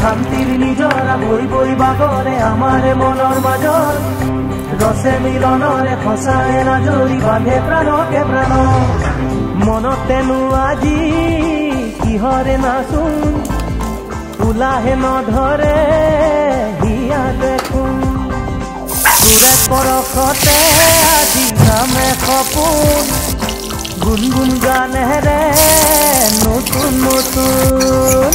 শান্তিৰ নিজৰা বৈ বৈ বাগৰে আমাৰ মনৰ মাজত ৰসে মিলনৰে সঁচাই নাজৰি বান্ধে প্ৰাণকে প্ৰাণ মনতেনো আজি কিহৰে নাচোন উলাহে নধৰে হিয়া দেখোন তোৰে পৰশতে আজি নামে সপোন গুনগুন গানেৰে নতুন নতুন